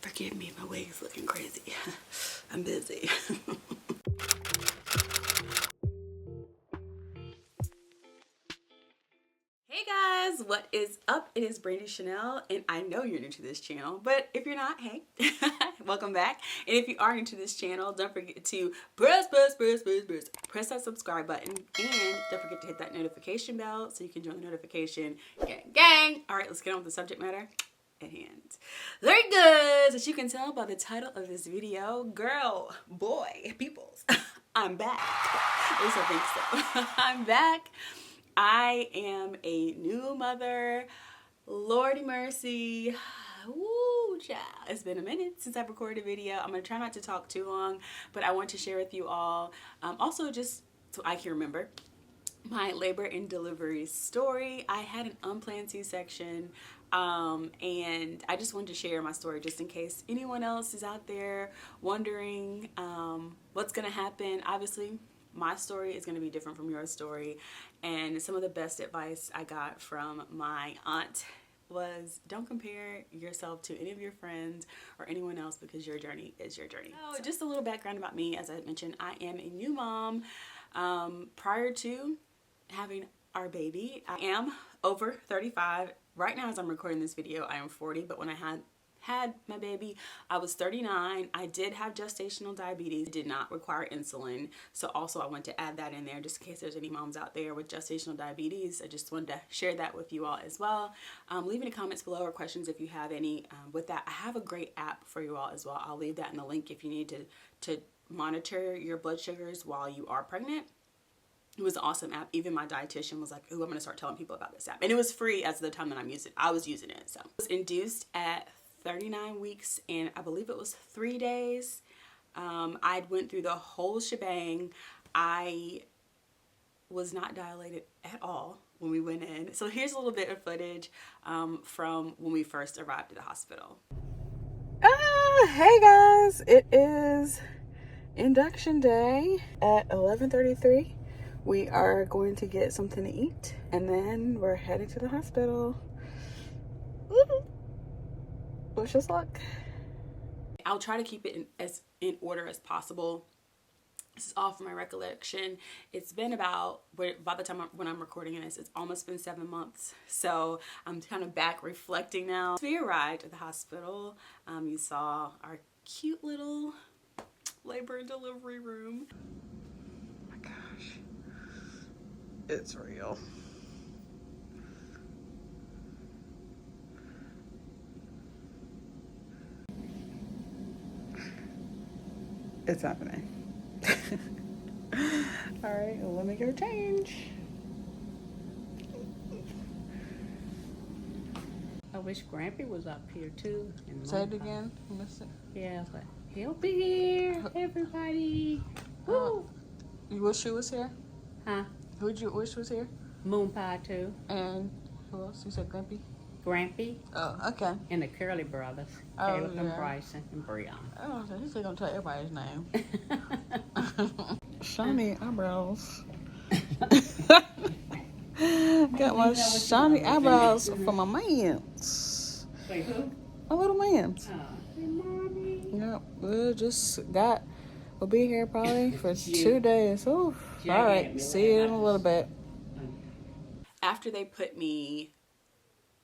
Forgive me, my wig's looking crazy. I'm busy. Hey guys, what is up? It is Brandy Chanell, and I know you're new to this channel, but if you're not, hey, welcome back. And if you are new to this channel, don't forget to press that subscribe button, and don't forget to hit that notification bell so you can join the notification gang. All right, let's get on with the subject matter at hand. Very good. As you can tell by the title of this video, girl, boy, peoples, I'm back. At least I think so. I'm back. I am a new mother. Lordy mercy. Woo, child. It's been a minute since I've recorded a video. I'm going to try not to talk too long, but I want to share with you all, also just so I can remember, my labor and delivery story. I had an unplanned C-section, and I just wanted to share my story just in case anyone else is out there wondering what's going to happen. Obviously, my story is going to be different from your story, and some of the best advice I got from my aunt was don't compare yourself to any of your friends or anyone else, because your journey is your journey. So just a little background about me. As I mentioned, I am a new mom. Prior to having our baby, I am over 35. Right now as I'm recording this video, I am 40, but when I had my baby, I was 39. I did have gestational diabetes. It did not require insulin. So also I want to add that in there just in case there's any moms out there with gestational diabetes. I just wanted to share that with you all as well. Leave any comments below or questions if you have any with that. I have a great app for you all as well. I'll leave that in the link if you need to monitor your blood sugars while you are pregnant. It was an awesome app. Even my dietitian was like, ooh, I'm going to start telling people about this app. And it was free as the time that I was using it. So I was induced at 39 weeks and I believe it was 3 days. I went through the whole shebang. I was not dilated at all when we went in. So here's a little bit of footage from when we first arrived at the hospital. Hey guys, it is induction day at 11:33. We are going to get something to eat and then we're heading to the hospital. Wish us luck. I'll try to keep it in order as possible. This is all from my recollection. It's been about, by the time when I'm recording this, it's almost been 7 months. So I'm kind of back reflecting now. So we arrived at the hospital. You saw our cute little labor and delivery room. Oh my gosh. It's real. It's happening. All right, well, let me go change. I wish Grampy was up here too. Say it again. I missed it. Yeah, but he'll be here, everybody. Woo! You wish she was here? Huh? Who'd you wish was here? Moon Pie too. And who else? You said Grampy? Grampy. Oh, okay. And the Curly brothers. Oh, Caleb yeah. and Bryson and Breon. Oh, he's still gonna tell everybody's name. Shiny eyebrows. Got my shiny eyebrows for my mans. Wait, who? My little mans. Oh, hey, mommy. Yep, we'll be here probably for 2 days. Ooh. All right, see you in a little bit. After they put me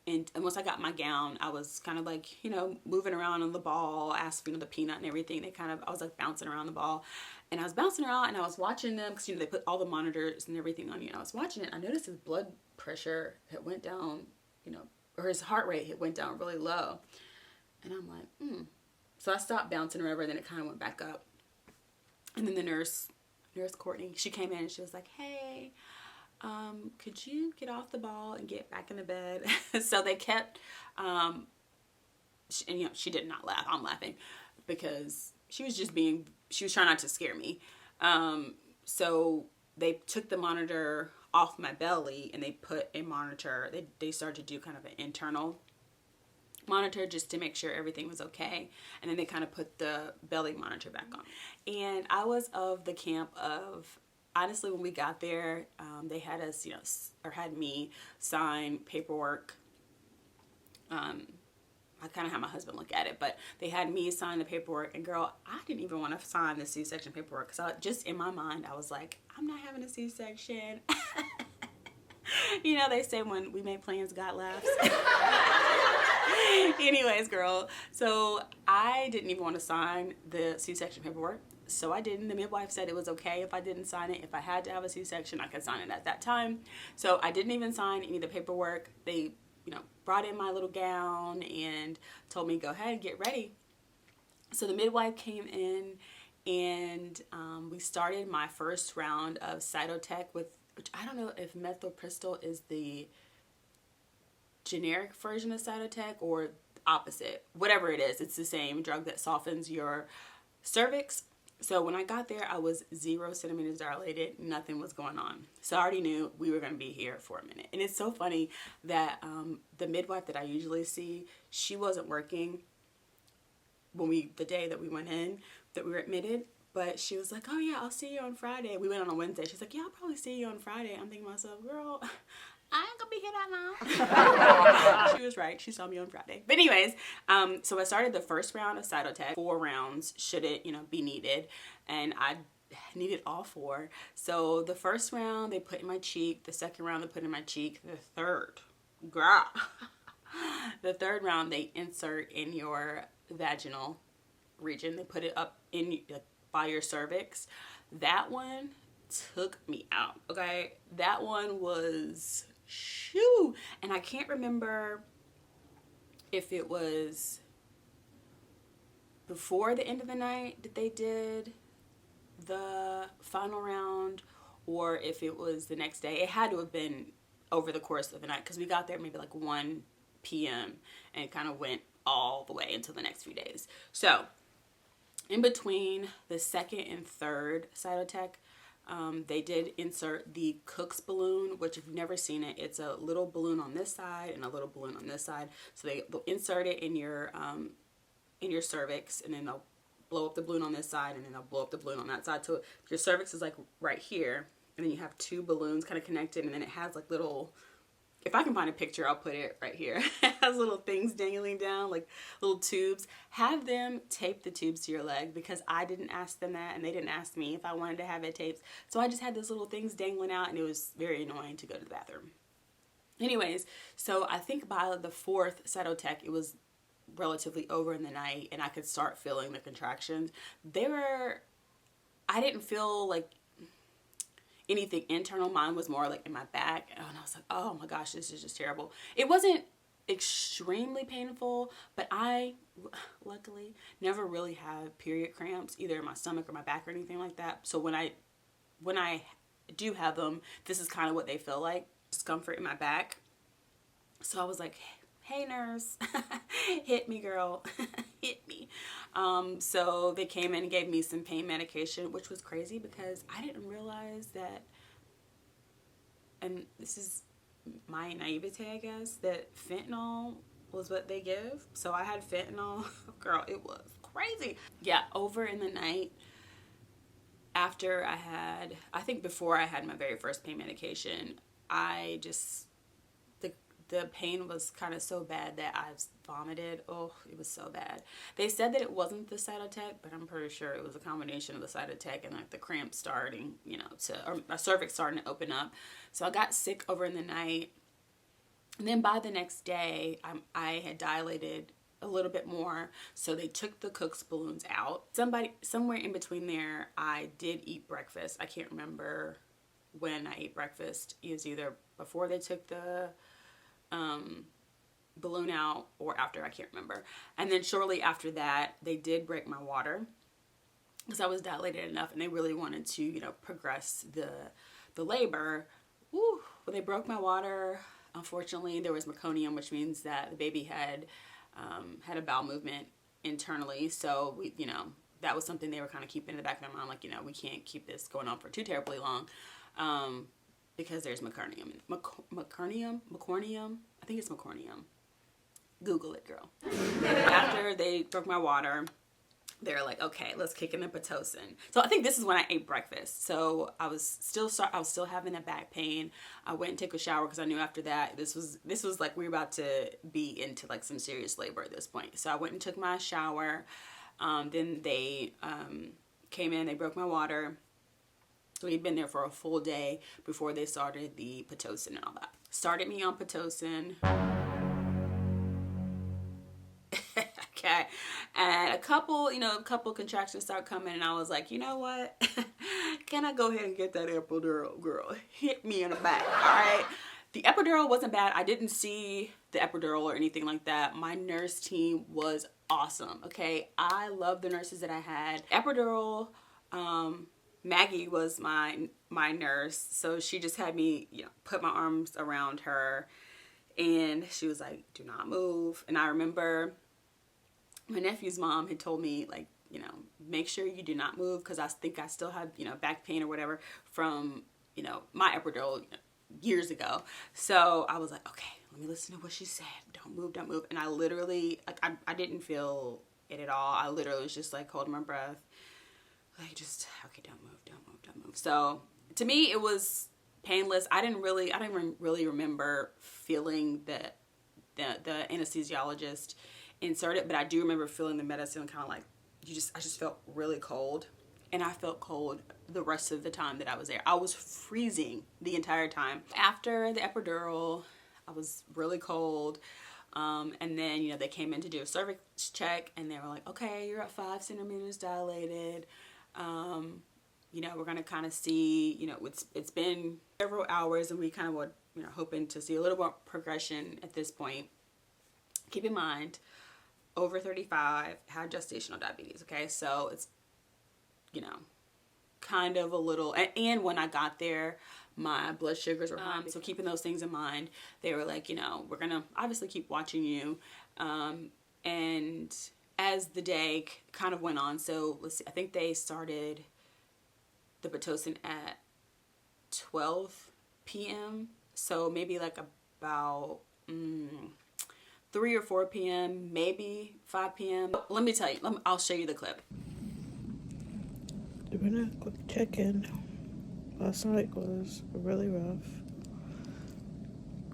in, and once I got my gown, I was kind of like, you know, moving around on the ball, asking the peanut and everything. I was like bouncing around the ball, and I was bouncing around and I was watching them because, you know, they put all the monitors and everything on you. And I was watching it. I noticed his blood pressure had went down, you know, or his heart rate had went down really low. And I'm like, So I stopped bouncing or whatever, and then it kind of went back up. And then the nurse Courtney, she came in and she was like, hey, could you get off the ball and get back in the bed? So they kept, and you know, she did not laugh. I'm laughing because she was trying not to scare me. So they took the monitor off my belly and they put a monitor, they started to do kind of an internal monitor just to make sure everything was okay, and then they kind of put the belly monitor back on. And I was of the camp of, honestly, when we got there, they had us, you know, or had me sign paperwork I kind of had my husband look at it, but they had me sign the paperwork. And girl, I didn't even want to sign the C-section paperwork because just in my mind, I was like, I'm not having a C-section. You know, they say when we make plans, God laughs. Anyways, girl, so I didn't even want to sign the C-section paperwork. So I didn't. The midwife said it was okay if I didn't sign it. If I had to have a C-section, I could sign it at that time. So I didn't even sign any of the paperwork. They, you know, brought in my little gown and told me, go ahead and get ready. So the midwife came in and we started my first round of cytotec with, which I don't know if methylpristal is the generic version of cytotec or opposite. Whatever it is, it's the same drug that softens your cervix. So when I got there, I was 0 centimeters dilated. Nothing was going on. So I already knew we were going to be here for a minute. And it's so funny that the midwife that I usually see, she wasn't working the day that we went in, that we were admitted. But she was like, oh yeah, I'll see you on Friday. We went on a Wednesday. She's like, yeah, I'll probably see you on Friday. I'm thinking to myself, girl, I ain't gonna be here that long. She was right. She saw me on Friday. But anyways, so I started the first round of cytotec. 4 rounds should it, you know, be needed. And I needed all 4. So the first round they put in my cheek. The second round they put in my cheek. The third, girl. The third round they insert in your vaginal region. They put it up in by your cervix. That one took me out. Okay, that one was shoo, and I can't remember if it was before the end of the night that they did the final round or if it was the next day. It had to have been over the course of the night because we got there maybe like 1 p.m. and it kind of went all the way until the next few days. So in between the second and third cytotec, they did insert the Cook's balloon, which if you've never seen it, it's a little balloon on this side and a little balloon on this side. So they'll insert it in your cervix, and then they'll blow up the balloon on this side, and then they'll blow up the balloon on that side. So your cervix is like right here, and then you have 2 balloons kind of connected, and then it has like little, if I can find a picture, I'll put it right here. It has little things dangling down, like little tubes. Have them tape the tubes to your leg because I didn't ask them that and they didn't ask me if I wanted to have it taped. So I just had those little things dangling out and it was very annoying to go to the bathroom. Anyways, so I think by the 4th cytotec, it was relatively over in the night and I could start feeling the contractions. I didn't feel like anything internal. Mine was more like in my back, and I was like, oh my gosh, this is just terrible. It wasn't extremely painful, but I luckily never really had period cramps either in my stomach or my back or anything like that. So when I do have them, this is kind of what they feel like, discomfort in my back. So I was like, hey nurse, hit me girl, hit me. So they came in and gave me some pain medication, which was crazy because I didn't realize that, and this is my naivete, I guess, that fentanyl was what they give. So I had fentanyl. Girl, it was crazy. Yeah, over in the night after I think before I had my very first pain medication, the pain was kind of so bad that I vomited. Oh, it was so bad. They said that it wasn't the cytotec, but I'm pretty sure it was a combination of the cytotec and like the cramps starting, or my cervix starting to open up. So I got sick over in the night. And then by the next day, I had dilated a little bit more. So they took the Cook's balloons out. Somewhere in between there, I did eat breakfast. I can't remember when I ate breakfast. It was either before they took the balloon out or after, I can't remember. And then shortly after that, they did break my water because I was dilated enough and they really wanted to, progress the labor. Woo. Well, they broke my water. Unfortunately, there was meconium, which means that the baby had a bowel movement internally. So we, that was something they were kind of keeping in the back of their mind, like, we can't keep this going on for too terribly long. Because there's meconium. Meconium? I think it's meconium. Google it, girl. After they broke my water, they're like, okay, let's kick in the Pitocin. So I think this is when I ate breakfast. So I was still having that back pain. I went and took a shower because I knew after that this was like we were about to be into like some serious labor at this point. So I went and took my shower. Then they came in, they broke my water. So we'd been there for a full day before they started the Pitocin and all that. Started me on Pitocin. Okay. And a couple contractions start coming, and I was like, you know what? Can I go ahead and get that epidural, girl? Hit me in the back, all right? The epidural wasn't bad. I didn't see the epidural or anything like that. My nurse team was awesome, okay? I love the nurses that I had. Epidural, Maggie was my nurse, so she just had me, put my arms around her, and she was like, do not move. And I remember my nephew's mom had told me, like, make sure you do not move, because I think I still had, back pain or whatever from, my epidural years ago. So I was like, okay, let me listen to what she said. Don't move, don't move. And I literally, like, I didn't feel it at all. I literally was just like holding my breath. Like, just, okay, don't move, don't move, don't move. So to me, it was painless. I didn't really remember feeling the anesthesiologist insert it, but I do remember feeling the medicine kind of like, I just felt really cold, and I felt cold the rest of the time that I was there. I was freezing the entire time. After the epidural, I was really cold, and then, they came in to do a cervix check, and they were like, okay, you're at 5 centimeters dilated. We're going to kind of see, it's been several hours, and we kind of were, hoping to see a little more progression at this point. Keep in mind, over 35, had gestational diabetes, okay? So it's, kind of a little, and when I got there, my blood sugars were high. So keeping those things in mind, they were like, we're going to obviously keep watching you. And as the day kind of went on, so let's see, I think they started the Pitocin at 12 p.m. So maybe like about 3 or 4 p.m., maybe 5 p.m. Let me tell you, I'll show you the clip. Doing a quick check-in. Last night was really rough.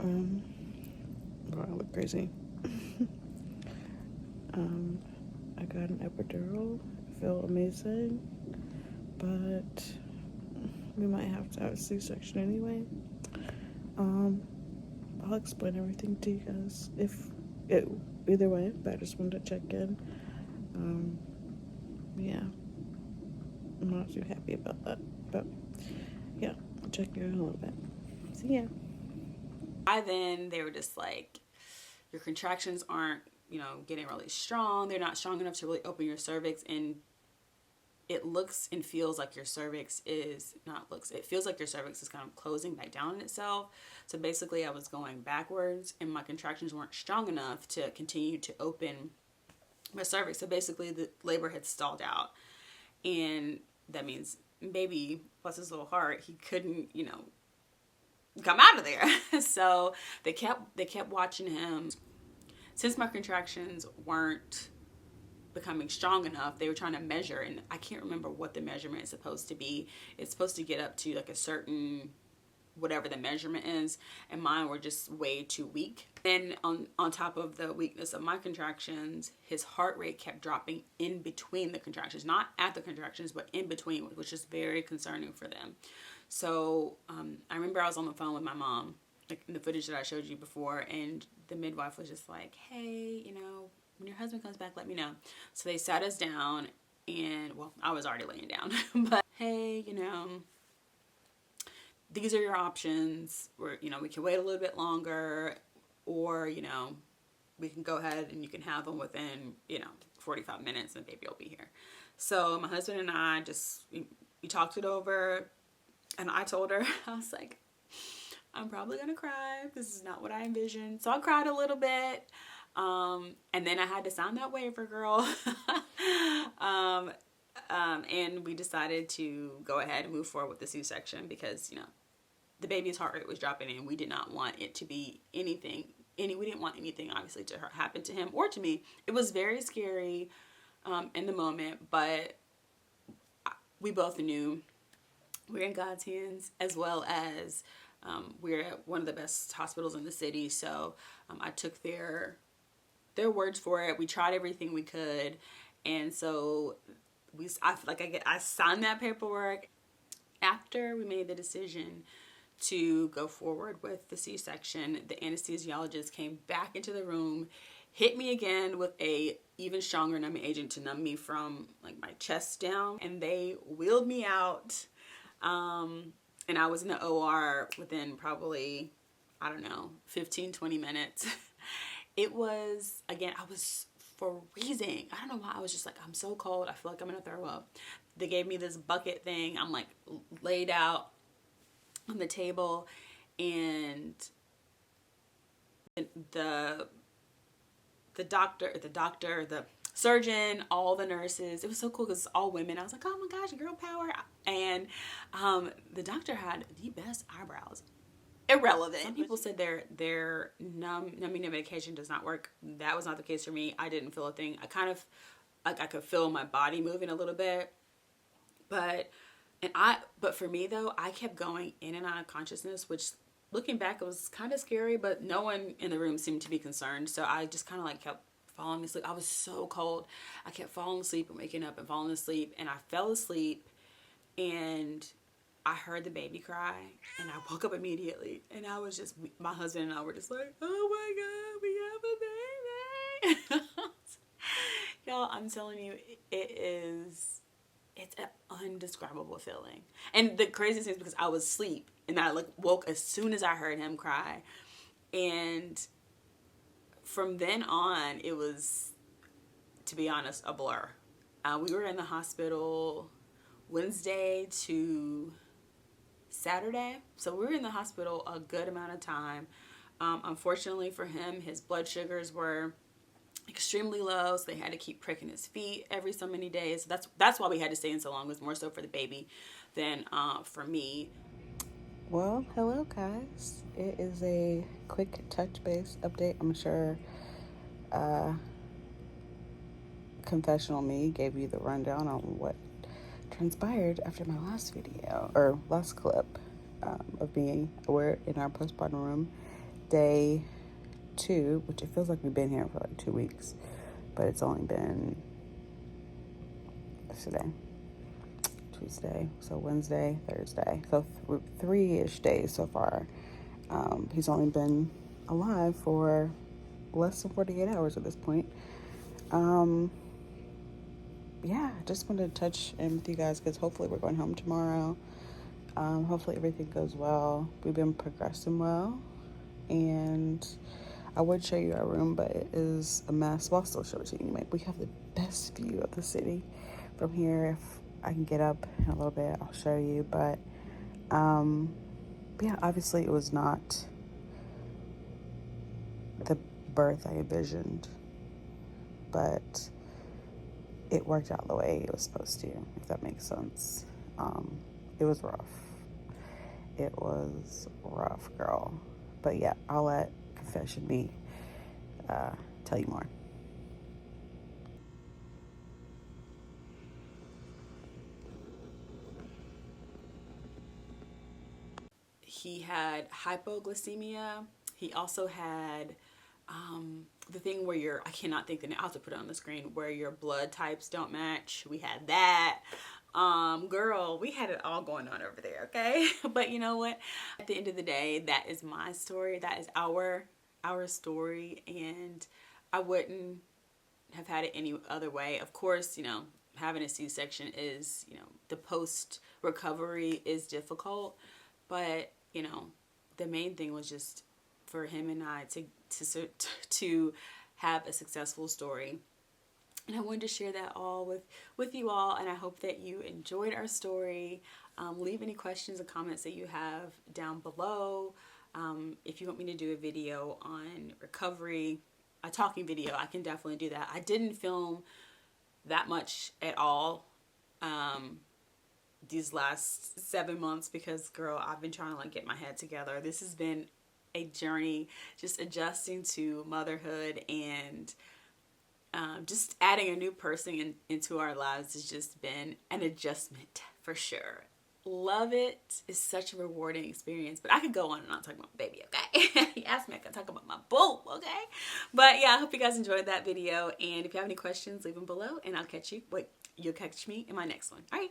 I look crazy. I got an epidural. I feel amazing, but we might have to have a C-section anyway. I'll explain everything to you guys either way, but I just wanted to check in. Yeah, I'm not too happy about that, but yeah, I'll check you in a little bit. So yeah. By then, they were just like, your contractions aren't, getting really strong. They're not strong enough to really open your cervix, and it looks and feels like your cervix is it feels like your cervix is kind of closing back down on itself. So basically I was going backwards, and my contractions weren't strong enough to continue to open my cervix. So basically the labor had stalled out, and that means baby, bless his little heart, he couldn't, come out of there. So they kept watching him. Since my contractions weren't becoming strong enough, they were trying to measure, and I can't remember what the measurement is supposed to be. It's supposed to get up to like a certain whatever the measurement is, and mine were just way too weak. And on top of the weakness of my contractions, his heart rate kept dropping in between the contractions, not at the contractions, but in between, which is very concerning for them. So I remember I was on the phone with my mom, like in the footage that I showed you before, and the midwife was just like, hey, when your husband comes back, let me know. So they sat us down, and, well, I was already laying down, but hey, these are your options. We can wait a little bit longer, or, we can go ahead and you can have them within, 45 minutes and the baby will be here. So my husband and I we talked it over, and I told her, I was like, I'm probably going to cry. This is not what I envisioned. So I cried a little bit. And then I had to sign that waiver, girl. And we decided to go ahead and move forward with the C-section because, the baby's heart rate was dropping, and we did not want it to be we didn't want anything obviously to happen to him or to me. It was very scary. in the moment, but we both knew we're in God's hands, as well as we're at one of the best hospitals in the city. So I took their words for it. We tried everything we could, and so I signed that paperwork. After we made the decision to go forward with the C-section, the anesthesiologist came back into the room, hit me again with a even stronger numbing agent to numb me from like my chest down, and they wheeled me out. And I was in the OR within probably, I don't know, 15, 20 minutes. It was, again, I was freezing. I don't know why. I was just like, I'm so cold. I feel like I'm going to throw up. They gave me this bucket thing. I'm like laid out on the table, and the surgeon, all the nurses, it was so cool because it's all women. I was like, oh my gosh, girl power. And the doctor had the best eyebrows. Irrelevant. People said their numbing medication does not work. That was not the case for me. I didn't feel a thing. I kind of, like, I could feel my body moving a little bit. But for me though, I kept going in and out of consciousness, which looking back, it was kind of scary, but no one in the room seemed to be concerned. So I just kind of like kept falling asleep. I was so cold. I kept falling asleep and waking up and falling asleep, and I fell asleep, and I heard the baby cry, and I woke up immediately, and I was just, my husband and I were just like, oh my God, we have a baby. Y'all, I'm telling you, it's an undescribable feeling. And the craziest thing is because I was asleep, and I like woke as soon as I heard him cry. And from then on, it was, to be honest, a blur. We were in the hospital Wednesday to Saturday. So we were in the hospital a good amount of time. Unfortunately for him, his blood sugars were extremely low, so they had to keep pricking his feet every so many days. That's why we had to stay in so long. It was more so for the baby than for me. Well, hello guys. It is a quick touch base update. I'm sure Confessional Me gave you the rundown on what transpired after my last video, or last clip, of me. We're in our postpartum room, day 2, which it feels like we've been here for like 2 weeks, but it's only been today, Tuesday, so Wednesday, Thursday, so 3-ish days so far. He's only been alive for less than 48 hours at this point. Yeah, just wanted to touch in with you guys because hopefully we're going home tomorrow. Hopefully everything goes well. We've been progressing well, and I would show you our room, but it is a mess. Well, I'll still show it to you anyway. We have the best view of the city from here. If I can get up in a little bit, I'll show you. But yeah, obviously it was not the birth I envisioned, but it worked out the way it was supposed to, if that makes sense. It was rough. It was rough, girl. But yeah, I'll let Confession Me tell you more. He had hypoglycemia. He also had the thing where I cannot think the name, I'll have to put it on the screen, where your blood types don't match. We had that. Girl, we had it all going on over there, okay? But you know what? At the end of the day, that is my story. That is our story, and I wouldn't have had it any other way. Of course, you know, having a C-section is, you know, the post-recovery is difficult, but, you know, the main thing was just for him and I to have a successful story. And I wanted to share that all with you all, and I hope that you enjoyed our story. Leave any questions and comments that you have down below. If you want me to do a video on recovery, a talking video, I can definitely do that. I didn't film that much at all these last 7 months because, girl, I've been trying to like get my head together. This has been a journey, just adjusting to motherhood, and just adding a new person into our lives has just been an adjustment for sure. Love it. It's such a rewarding experience. But I could go on and on talking about my baby, okay? You asked me, I could talk about my boo, okay? But yeah, I hope you guys enjoyed that video. And if you have any questions, leave them below. And I'll catch you. Wait, you'll catch me in my next one. All right.